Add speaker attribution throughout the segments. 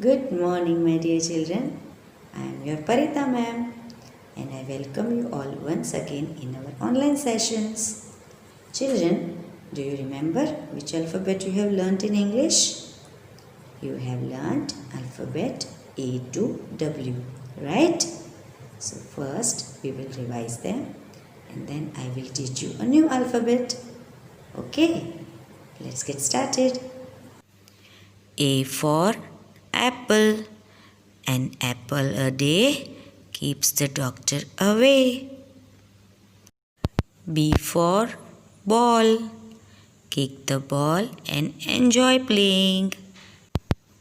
Speaker 1: Good morning, my dear children. I am your Parita ma'am and I welcome you all once again in our online sessions. Children, do you remember which alphabet you have learnt in English? You have learnt alphabet A to W, right? So first we will revise them and then I will teach you a new alphabet. Okay, let's get started. A for apple. An apple a day keeps the doctor away. B for ball. Kick the ball and enjoy playing.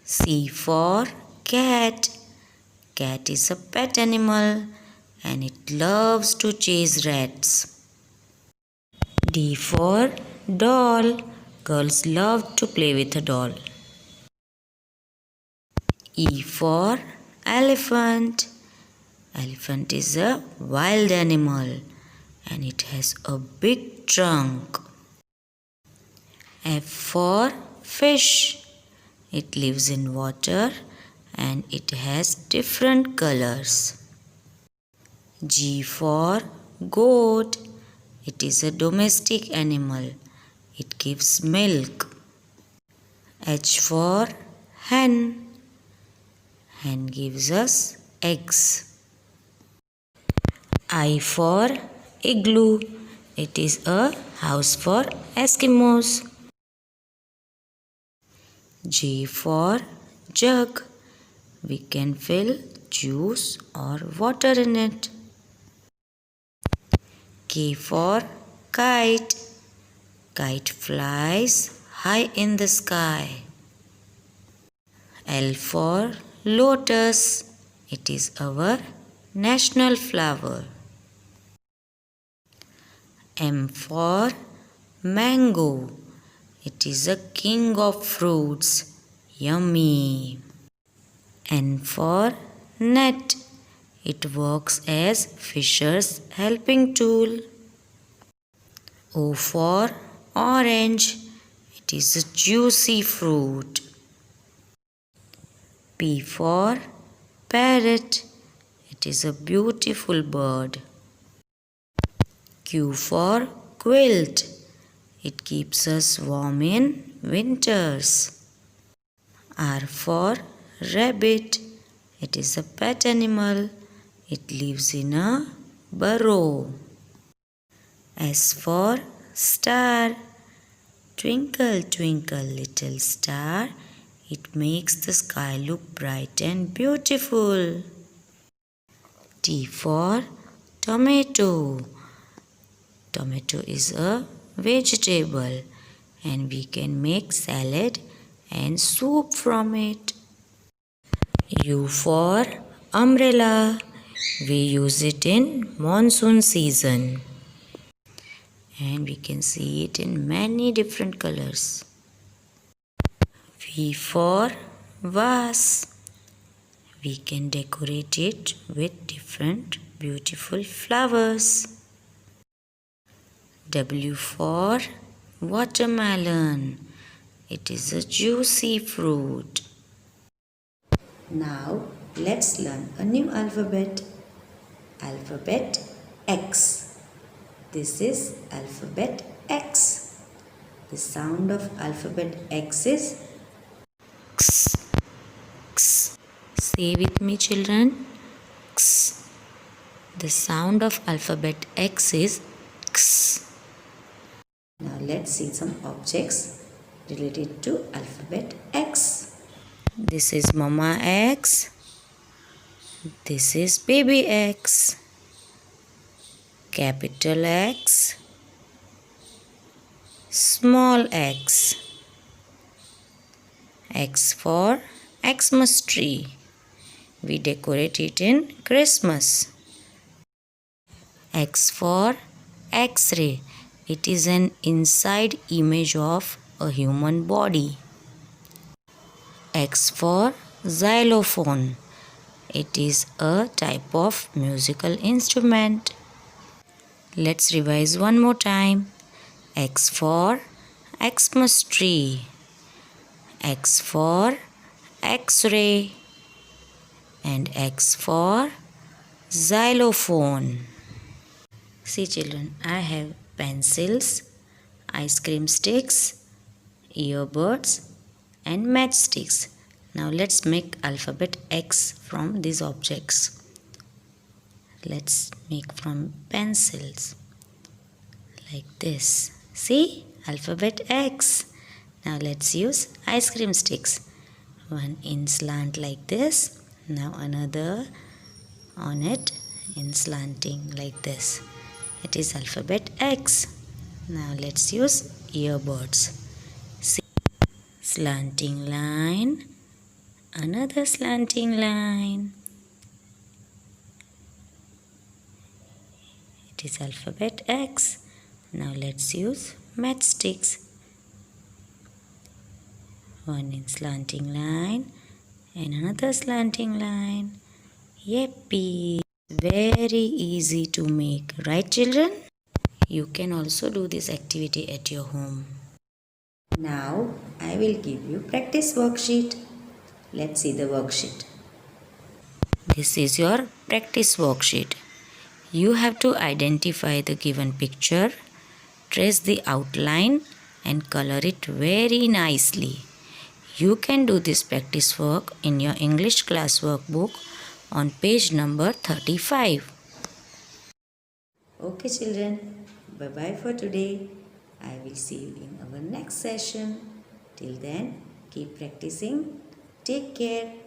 Speaker 1: C for cat. Cat is a pet animal and it loves to chase rats. D for doll. Girls love to play with a doll. E for elephant. Elephant is a wild animal and it has a big trunk. F for fish. It lives in water and it has different colors. G for goat. It is a domestic animal. It gives milk. H for hen. Hen gives us eggs. I for igloo. It is a house for Eskimos. J for jug. We can fill juice or water in it. K for kite. Kite flies high in the sky. L for lotus. It is our national flower. M for mango. It is a king of fruits. Yummy. N for net. It works as fisher's helping tool. O for orange. It is a juicy fruit. P for parrot. It is a beautiful bird. Q for quilt. It keeps us warm in winters. R for rabbit. It is a pet animal. It lives in a burrow. S for star. Twinkle, twinkle, little star. It makes the sky look bright and beautiful. T for tomato. Tomato is a vegetable and we can make salad and soup from it. U for umbrella. We use it in monsoon season and we can see it in many different colors. V for vase. We can decorate it with different beautiful flowers. W for watermelon. It is a juicy fruit. Now let's learn a new alphabet. Alphabet X. This is alphabet X. The sound of alphabet X is X. X. Say with me, children. X. The sound of alphabet X is X. Now let's see some objects related to alphabet X. This is Mama X. This is Baby X. Capital X. Small x. X for Xmas tree. We decorate it in Christmas. X for X-ray. It is an inside image of a human body. X for xylophone. It is a type of musical instrument. Let's revise one more time. X for Xmas tree. X for X-ray, and X for xylophone. See children, I have pencils, ice cream sticks, earbuds and matchsticks. Now let's make alphabet X from these objects. Let's make from pencils like this. See, alphabet X. Now let's use ice cream sticks. One in slant like this. Now another on it in slanting like this. It is alphabet X. Now let's use earbuds. See, slanting line, another slanting line. It is alphabet X. Now let's use matchsticks. One in slanting line and another slanting line. Yippee! Very easy to make, right children? You can also do this activity at your home. Now I will give you practice worksheet. Let's see the worksheet. This is your practice worksheet. You have to identify the given picture, trace the outline and color it very nicely. You can do this practice work in your English class workbook on page number 35. Okay children, bye-bye for today. I will see you in our next session. Till then, keep practicing. Take care.